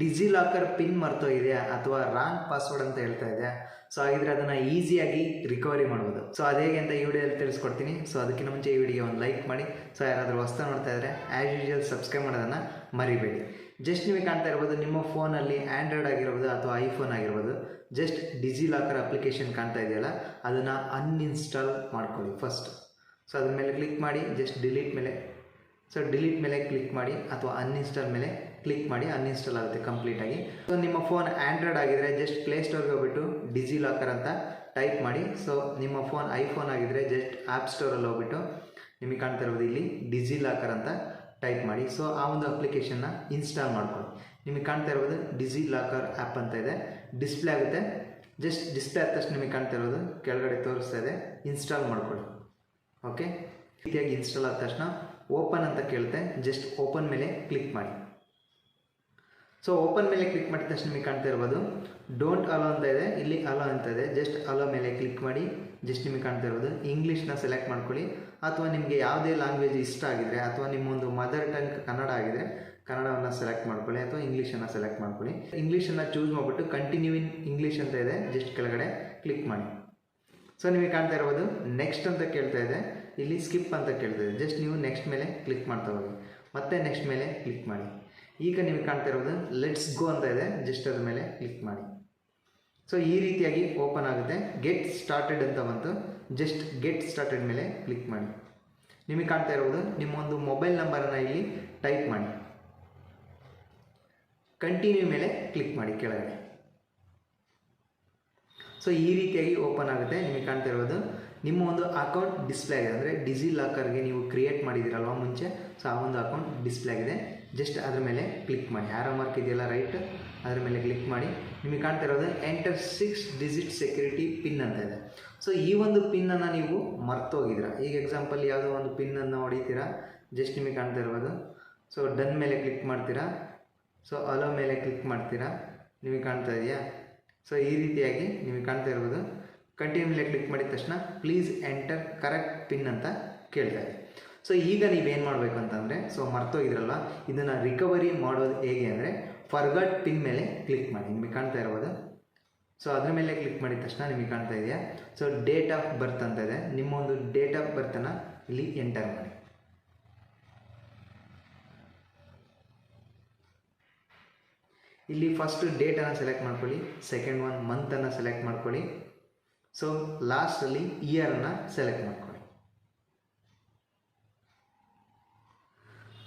DG locker pin ಮರ್ತೋಗಿದೆಯಾ ಅಥವಾ wrong password ಅಂತ ಹೇಳ್ತಾ ಇದೆಯಾ? ಸೊ ಹಾಗಿದ್ರೆ ಅದನ್ನು ಈಸಿಯಾಗಿ ರಿಕವರಿ ಮಾಡ್ಬೋದು. ಸೊ ಅದು ಹೇಗೆ ಅಂತ ಈ ವಿಡಿಯೋದಲ್ಲಿ ತಿಳಿಸ್ಕೊಡ್ತೀನಿ. ಸೊ ಅದಕ್ಕಿಂತ ಮುಂಚೆ ಈ ವಿಡಿಯೋ ಒಂದು ಲೈಕ್ ಮಾಡಿ. ಸೊ ಯಾರಾದರೂ ಹೊಸ್ತಾ ನೋಡ್ತಾ ಇದ್ದರೆ ಆ್ಯಸ್ ಯೂಶುವಲ್ ಸಬ್ಸ್ಕ್ರೈಬ್ ಮಾಡೋದನ್ನು ಮರಿಬೇಡಿ. ಜಸ್ಟ್ ನಿಮಗೆ ಕಾಣ್ತಾ ಇರ್ಬೋದು ನಿಮ್ಮ ಫೋನಲ್ಲಿ ಆ್ಯಂಡ್ರಾಯ್ಡ್ ಆಗಿರ್ಬೋದು ಅಥವಾ ಐಫೋನ್ ಆಗಿರ್ಬೋದು, ಜಸ್ಟ್ ಡಿಜಿ ಲಾಕರ್ ಅಪ್ಲಿಕೇಶನ್ ಕಾಣ್ತಾ ಇದೆಯಲ್ಲ, ಅದನ್ನು ಅನ್ಇನ್ಸ್ಟಾಲ್ ಮಾಡ್ಕೊಳ್ಳಿ ಫಸ್ಟ್. ಸೊ ಅದ್ರ ಮೇಲೆ ಕ್ಲಿಕ್ ಮಾಡಿ, ಜಸ್ಟ್ ಡಿಲೀಟ್ ಮೇಲೆ ಕ್ಲಿಕ್ ಮಾಡಿ ಅಥವಾ ಅನ್ಇನ್ಸ್ಟಾಲ್ ಮೇಲೆ ಕ್ಲಿಕ್ ಮಾಡಿ. ಅನ್ಇನ್ಸ್ಟಾಲ್ ಆಗುತ್ತೆ ಕಂಪ್ಲೀಟಾಗಿ. ಸೊ ನಿಮ್ಮ ಫೋನ್ ಆ್ಯಂಡ್ರಾಯ್ಡ್ ಆಗಿದ್ದರೆ ಜಸ್ಟ್ ಪ್ಲೇಸ್ಟೋರ್ಗೆ ಹೋಗ್ಬಿಟ್ಟು ಡಿಜಿ ಲಾಕರ್ ಅಂತ ಟೈಪ್ ಮಾಡಿ. ಸೊ ನಿಮ್ಮ ಫೋನ್ ಐಫೋನ್ ಆಗಿದ್ದರೆ ಜಸ್ಟ್ ಆ್ಯಪ್ ಸ್ಟೋರಲ್ಲಿ ಹೋಗ್ಬಿಟ್ಟು ನಿಮಗೆ ಕಾಣ್ತಾ ಇರ್ಬೋದು ಇಲ್ಲಿ ಡಿಜಿ ಲಾಕರ್ ಅಂತ ಟೈಪ್ ಮಾಡಿ. ಸೊ ಆ ಒಂದು ಅಪ್ಲಿಕೇಶನ್ನ ಇನ್ಸ್ಟಾಲ್ ಮಾಡ್ಕೊಳ್ಳಿ. ನಿಮಗೆ ಕಾಣ್ತಾ ಇರ್ಬೋದು ಡಿಜಿ ಲಾಕರ್ ಆ್ಯಪ್ ಅಂತ ಇದೆ, ಡಿಸ್ಪ್ಲೇ ಆಗುತ್ತೆ. ಜಸ್ಟ್ ಡಿಸ್ಪ್ಲೇ ಆದ ತಕ್ಷಣ ನಿಮಗೆ ಕಾಣ್ತಾ ಇರೋದು ಕೆಳಗಡೆ ತೋರಿಸ್ತಾ ಇದೆ, ಇನ್ಸ್ಟಾಲ್ ಮಾಡ್ಕೊಳ್ಳಿ. ಓಕೆ, ರೀತಿಯಾಗಿ ಇನ್ಸ್ಟಾಲ್ ಆದ ತಕ್ಷಣ ಓಪನ್ ಅಂತ ಕೇಳುತ್ತೆ, ಜಸ್ಟ್ ಓಪನ್ ಮೇಲೆ ಕ್ಲಿಕ್ ಮಾಡಿ. ಸೊ ಓಪನ್ ಮೇಲೆ ಕ್ಲಿಕ್ ಮಾಡಿದ ತಕ್ಷಣ ನಿಮಗೆ ಕಾಣ್ತಾ ಇರ್ಬೋದು ಡೋಂಟ್ ಅಲೋ ಅಂತ ಇದೆ, ಇಲ್ಲಿ ಅಲೋ ಅಂತ ಇದೆ. ಜಸ್ಟ್ ಅಲೋ ಮೇಲೆ ಕ್ಲಿಕ್ ಮಾಡಿ. ಜಸ್ಟ್ ನಿಮಗೆ ಕಾಣ್ತಾ ಇರ್ಬೋದು ಇಂಗ್ಲೀಷ್ನ ಸೆಲೆಕ್ಟ್ ಮಾಡ್ಕೊಳ್ಳಿ. ಅಥವಾ ನಿಮಗೆ ಯಾವುದೇ ಲ್ಯಾಂಗ್ವೇಜ್ ಇಷ್ಟ ಆಗಿದರೆ ಅಥವಾ ನಿಮ್ಮೊಂದು ಮದರ್ ಟಂಗ್ ಕನ್ನಡ ಆಗಿದರೆ ಕನ್ನಡವನ್ನು ಸೆಲೆಕ್ಟ್ ಮಾಡ್ಕೊಳ್ಳಿ ಅಥವಾ ಇಂಗ್ಲೀಷನ್ನು ಸೆಲೆಕ್ಟ್ ಮಾಡ್ಕೊಳ್ಳಿ. ಇಂಗ್ಲೀಷನ್ನು ಚೂಸ್ ಮಾಡಿಬಿಟ್ಟು ಕಂಟಿನ್ಯೂ ಇನ್ ಇಂಗ್ಲೀಷ್ ಅಂತ ಇದೆ, ಜಸ್ಟ್ ಕೆಳಗಡೆ ಕ್ಲಿಕ್ ಮಾಡಿ. ಸೊ ನಿಮಗೆ ಕಾಣ್ತಾ ಇರ್ಬೋದು ನೆಕ್ಸ್ಟ್ ಅಂತ ಕೇಳ್ತಾ ಇದೆ, ಇಲ್ಲಿ ಸ್ಕಿಪ್ ಅಂತ ಕೇಳ್ತಾ ಇದೆ. ಜಸ್ಟ್ ನೀವು ನೆಕ್ಸ್ಟ್ ಮೇಲೆ ಕ್ಲಿಕ್ ಮಾಡ್ತಾ ಹೋಗಿ, ಮತ್ತೆ ನೆಕ್ಸ್ಟ್ ಮೇಲೆ ಕ್ಲಿಕ್ ಮಾಡಿ. ಈಗ ನಿಮಗೆ ಕಾಣ್ತಾ ಇರೋದು ಲೆಟ್ಸ್ ಗೋ ಅಂತ ಇದೆ, ಜಸ್ಟ್ ಅದ್ರ ಮೇಲೆ ಕ್ಲಿಕ್ ಮಾಡಿ. ಸೊ ಈ ರೀತಿಯಾಗಿ ಓಪನ್ ಆಗುತ್ತೆ. ಗೆಟ್ ಸ್ಟಾರ್ಟೆಡ್ ಅಂತ ಬಂತು, ಜಸ್ಟ್ ಗೆಟ್ ಸ್ಟಾರ್ಟೆಡ್ ಮೇಲೆ ಕ್ಲಿಕ್ ಮಾಡಿ. ನಿಮಗೆ ಕಾಣ್ತಾ ಇರೋದು ನಿಮ್ಮ ಒಂದು ಮೊಬೈಲ್ ನಂಬರನ್ನು ಇಲ್ಲಿ ಟೈಪ್ ಮಾಡಿ. ಕಂಟಿನ್ಯೂ ಮೇಲೆ ಕ್ಲಿಕ್ ಮಾಡಿ ಕೆಳಗಡೆ. ಸೊ ಈ ರೀತಿಯಾಗಿ ಓಪನ್ ಆಗುತ್ತೆ. ನಿಮಗೆ ಕಾಣ್ತಾ ಇರೋದು ನಿಮ್ಮ ಒಂದು ಅಕೌಂಟ್ ಡಿಸ್ಪ್ಲೇ ಆಗಿದೆ, ಅಂದರೆ ಡಿಜಿ ಲಾಕರ್ಗೆ ನೀವು ಕ್ರಿಯೇಟ್ ಮಾಡಿದ್ದೀರಲ್ವ ಮುಂಚೆ, ಸೊ ಆ ಒಂದು ಅಕೌಂಟ್ ಡಿಸ್ಪ್ಲೇ ಆಗಿದೆ. ಜಸ್ಟ್ ಅದ್ರ ಮೇಲೆ ಕ್ಲಿಕ್ ಮಾಡಿ. ಆರೋ ಮಾರ್ಕ್ ಇದೆಯಲ್ಲ ರೈಟ್, ಅದ್ರ ಮೇಲೆ ಕ್ಲಿಕ್ ಮಾಡಿ. ನಿಮಗೆ ಕಾಣ್ತಾ ಇರೋದು ಎಂಟರ್ 6 ಡಿಜಿಟ್ ಸೆಕ್ಯೂರಿಟಿ ಪಿನ್ ಅಂತ ಇದೆ. ಸೊ ಈ ಒಂದು ಪಿನ್ನನ್ನು ನೀವು ಮರ್ತೋಗಿದ್ದೀರಾ. ಈಗ ಎಕ್ಸಾಂಪಲ್ ಯಾವುದೋ ಒಂದು ಪಿನ್ನನ್ನು ಹೊಡಿತೀರಾ, ಜಸ್ಟ್ ನಿಮಗೆ ಕಾಣ್ತಾ ಇರ್ಬೋದು. ಸೊ ಡನ್ ಮೇಲೆ ಕ್ಲಿಕ್ ಮಾಡ್ತೀರಾ. ಸೊ ಅಲೋ ಮೇಲೆ ಕ್ಲಿಕ್ ಮಾಡ್ತೀರಾ. ನಿಮಗೆ ಕಾಣ್ತಾ ಇದೆಯಾ? ಸೊ ಈ ರೀತಿಯಾಗಿ ನಿಮಗೆ ಕಾಣ್ತಾ ಇರ್ಬೋದು ಕಂಟಿನ್ಯೂ ಮೇಲೆ ಕ್ಲಿಕ್ ಮಾಡಿದ ತಕ್ಷಣ ಪ್ಲೀಸ್ ಎಂಟರ್ ಕರೆಕ್ಟ್ ಪಿನ್ ಅಂತ ಕೇಳ್ತಾ ಇದೆ. ಸೊ ಈಗ ನೀವೇನು ಮಾಡಬೇಕು ಅಂತಂದರೆ, ಸೊ ಮರ್ತೋಗಿದ್ರಲ್ವ, ಇದನ್ನು ರಿಕವರಿ ಮಾಡೋದು ಹೇಗೆ ಅಂದರೆ ಫರ್ಗಾಟ್ ಪಿನ್ ಮೇಲೆ ಕ್ಲಿಕ್ ಮಾಡಿ. ನಿಮಗೆ ಕಾಣ್ತಾ ಇರ್ಬೋದು. ಸೊ ಅದ್ರ ಮೇಲೆ ಕ್ಲಿಕ್ ಮಾಡಿದ ತಕ್ಷಣ ನಿಮಗೆ ಕಾಣ್ತಾ ಇದೆಯಾ? ಸೊ ಡೇಟ್ ಆಫ್ ಬರ್ತ್ ಅಂತ ಇದೆ, ನಿಮ್ಮ ಒಂದು ಡೇಟ್ ಆಫ್ ಬರ್ತನ್ನು ಇಲ್ಲಿ ಎಂಟರ್ ಮಾಡಿ. ಇಲ್ಲಿ ಫಸ್ಟ್ ಡೇಟನ್ನು ಸೆಲೆಕ್ಟ್ ಮಾಡ್ಕೊಳ್ಳಿ, ಸೆಕೆಂಡ್ ಒನ್ ಮಂತನ್ನು ಸೆಲೆಕ್ಟ್ ಮಾಡ್ಕೊಳ್ಳಿ. ಸೊ ಲಾಸ್ಟಲ್ಲಿ ಇಯರನ್ನು ಸೆಲೆಕ್ಟ್ ಮಾಡ್ಕೊಳ್ಳಿ.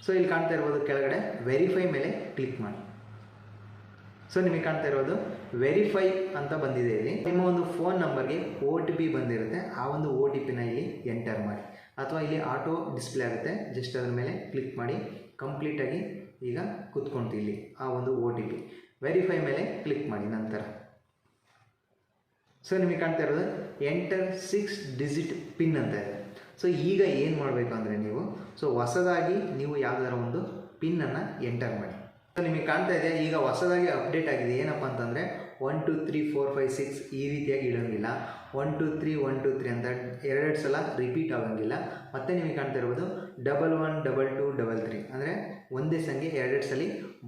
ಸೊ ಇಲ್ಲಿ ಕಾಣ್ತಾ ಇರ್ಬೋದು ಕೆಳಗಡೆ ವೆರಿಫೈ ಮೇಲೆ ಕ್ಲಿಕ್ ಮಾಡಿ. ಸೊ ನಿಮಗೆ ಕಾಣ್ತಾ ಇರೋದು ವೆರಿಫೈ ಅಂತ ಬಂದಿದೆ. ಇಲ್ಲಿ ನಿಮ್ಮ ಒಂದು ಫೋನ್ ನಂಬರ್ಗೆ OTP ಬಂದಿರುತ್ತೆ, ಆ ಒಂದು OTPನ ಇಲ್ಲಿ ಎಂಟರ್ ಮಾಡಿ. ಅಥವಾ ಇಲ್ಲಿ ಆಟೋ ಡಿಸ್ಪ್ಲೇ ಆಗುತ್ತೆ, ಜಸ್ಟ್ ಅದ್ರ ಮೇಲೆ ಕ್ಲಿಕ್ ಮಾಡಿ. ಕಂಪ್ಲೀಟಾಗಿ ಈಗ ಕೂತ್ಕೊಂತು ಇಲ್ಲಿ ಆ ಒಂದು OTP. ವೆರಿಫೈ ಮೇಲೆ ಕ್ಲಿಕ್ ಮಾಡಿ ನಂತರ. ಸೊ ನಿಮಗೆ ಕಾಣ್ತಾ ಇರೋದು ಎಂಟರ್ 6 ಡಿಜಿಟ್ ಪಿನ್ ಅಂತ ಇದೆ. ಸೊ ಈಗ ಏನು ಮಾಡಬೇಕು ಅಂದರೆ ನೀವು ಹೊಸದಾಗಿ ನೀವು ಯಾವುದಾದ್ರು ಒಂದು ಪಿನ್ನನ್ನು ಎಂಟರ್ ಮಾಡಿ. ಸೊ ನಿಮಗೆ ಕಾಣ್ತಾ ಇದೆ ಈಗ ಹೊಸದಾಗಿ ಅಪ್ಡೇಟ್ ಆಗಿದೆ. ಏನಪ್ಪ ಅಂತಂದರೆ 1 2 3 4 5 6 ಈ ರೀತಿಯಾಗಿ ಇಡೋಂಗಿಲ್ಲ. 1 2 3 1 2 3 ಅಂತ ಎರಡು ಸಲ ರಿಪೀಟ್ ಆಗೋಂಗಿಲ್ಲ. ಮತ್ತು ನಿಮಗೆ ಕಾಣ್ತಾ ಇರ್ಬೋದು 1 1 2 2 3 3 ಅಂದರೆ ಒಂದೇ ಸಂಖ್ಯೆ ಎರಡೆರಡು ಸಲ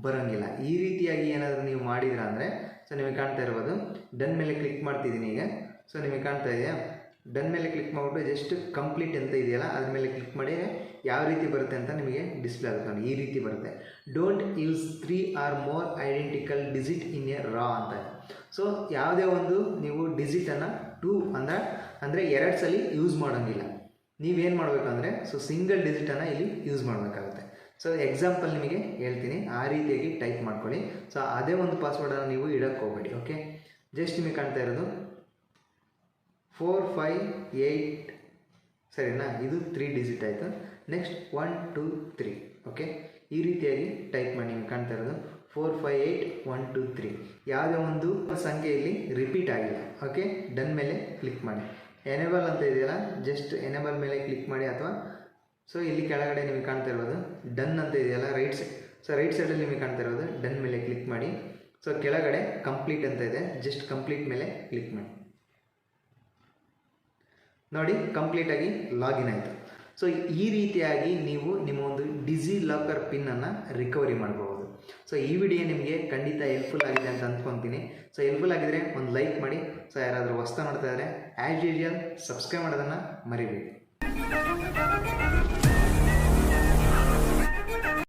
ಬರೋಂಗಿಲ್ಲ. ಈ ರೀತಿಯಾಗಿ ಏನಾದರೂ ನೀವು ಮಾಡಿದ್ರ ಅಂದರೆ, ಸೊ ನಿಮಗೆ ಕಾಣ್ತಾ ಇರ್ಬೋದು ಡನ್ ಮೇಲೆ ಕ್ಲಿಕ್ ಮಾಡ್ತಿದ್ದೀನಿ ಈಗ. ಸೊ ನಿಮಗೆ ಕಾಣ್ತಾ ಇದೆಯಾ? ಡನ್ ಮೇಲೆ ಕ್ಲಿಕ್ ಮಾಡಿಬಿಟ್ಟು ಜಸ್ಟ್ ಕಂಪ್ಲೀಟ್ ಅಂತ ಇದೆಯಲ್ಲ ಅದ್ರ ಮೇಲೆ ಕ್ಲಿಕ್ ಮಾಡಿ ಯಾವ ರೀತಿ ಬರುತ್ತೆ ಅಂತ ನಿಮಗೆ ಡಿಸ್ಪ್ಲೇ ಆಗುತ್ತೆ. ಈ ರೀತಿ ಬರುತ್ತೆ. Don't use 3 or more identical digit in a ರಾ ಅಂತ. ಸೊ ಯಾವುದೇ ಒಂದು ನೀವು ಡಿಜಿಟನ್ನು 2 ಅಂದರೆ ಎರಡು ಸಲ ಯೂಸ್ ಮಾಡೋಂಗಿಲ್ಲ. ನೀವೇನು ಮಾಡಬೇಕಂದ್ರೆ ಸೊ ಸಿಂಗಲ್ ಡಿಜಿಟನ್ನು ಇಲ್ಲಿ ಯೂಸ್ ಮಾಡಬೇಕಾಗುತ್ತೆ. ಸೊ ಎಕ್ಸಾಂಪಲ್ ನಿಮಗೆ ಹೇಳ್ತೀನಿ, ಆ ರೀತಿಯಾಗಿ ಟೈಪ್ ಮಾಡ್ಕೊಳ್ಳಿ. ಸೊ ಅದೇ ಒಂದು ಪಾಸ್ವರ್ಡನ್ನು ನೀವು ಇಡೋಕ್ಕೆ ಹೋಗಬೇಡಿ. ಓಕೆ, ಜಸ್ಟ್ ನಿಮಗೆ ಕಾಣ್ತಾ ಇರೋದು 4 5 8 ಸರಿನಾ? ಇದು 3 ಡಿಜಿಟ್ ಆಯಿತು. ನೆಕ್ಸ್ಟ್ 1 2 3. ಓಕೆ, ಈ ರೀತಿಯಾಗಿ ಟೈಪ್ ಮಾಡಿ. ನಿಮಗೆ ಕಾಣ್ತಾ ಇರೋದು 4 5 8 1 2 3. ಯಾವುದೇ ಒಂದು ಸಂಖ್ಯೆಯಲ್ಲಿ ರಿಪೀಟ್ ಆಗಿಲ್ಲ. ಓಕೆ, ಡನ್ ಮೇಲೆ ಕ್ಲಿಕ್ ಮಾಡಿ. ಎನೇಬಲ್ ಅಂತ ಇದೆಯಲ್ಲ, ಜಸ್ಟ್ ಎನೇಬಲ್ ಮೇಲೆ ಕ್ಲಿಕ್ ಮಾಡಿ. ಅಥವಾ ಸೊ ಇಲ್ಲಿ ಕೆಳಗಡೆ ನಿಮಗೆ ಕಾಣ್ತಾ ಇರೋದು ಡನ್ ಅಂತ ಇದೆಯಲ್ಲ ರೈಟ್ ಸೈಡ್. ಸೊ ರೈಟ್ ಸೈಡಲ್ಲಿ ನಿಮಗೆ ಕಾಣ್ತಾ ಇರೋದು ಡನ್ ಮೇಲೆ ಕ್ಲಿಕ್ ಮಾಡಿ. ಸೊ ಕೆಳಗಡೆ ಕಂಪ್ಲೀಟ್ ಅಂತ ಇದೆ, ಜಸ್ಟ್ ಕಂಪ್ಲೀಟ್ ಮೇಲೆ ಕ್ಲಿಕ್ ಮಾಡಿ. ನೋಡಿ ಕಂಪ್ಲೀಟಾಗಿ ಲಾಗಿನ್ ಆಯಿತು. ಸೊ ಈ ರೀತಿಯಾಗಿ ನೀವು ನಿಮ್ಮ ಒಂದು ಡಿಜಿ ಲಾಕರ್ ಪಿನ್ನನ್ನು ರಿಕವರಿ ಮಾಡಬಹುದು. ಸೊ ಈ ವಿಡಿಯೋ ನಿಮಗೆ ಖಂಡಿತ ಹೆಲ್ಪ್ಫುಲ್ ಆಗಿದೆ ಅಂತ ಅಂದ್ಕೊತೀನಿ. ಸೊ ಹೆಲ್ಪ್ಫುಲ್ ಆಗಿದ್ರೆ ಒಂದು ಲೈಕ್ ಮಾಡಿ. ಸೊ ಯಾರಾದರೂ ಹೊಸ್ತಾ ನೋಡ್ತಾ ಇದ್ದಾರೆ ಆ್ಯಸ್ ಯೂಶುವಲ್ ಸಬ್ಸ್ಕ್ರೈಬ್ ಮಾಡೋದನ್ನು ಮರಿಬೇಡಿ.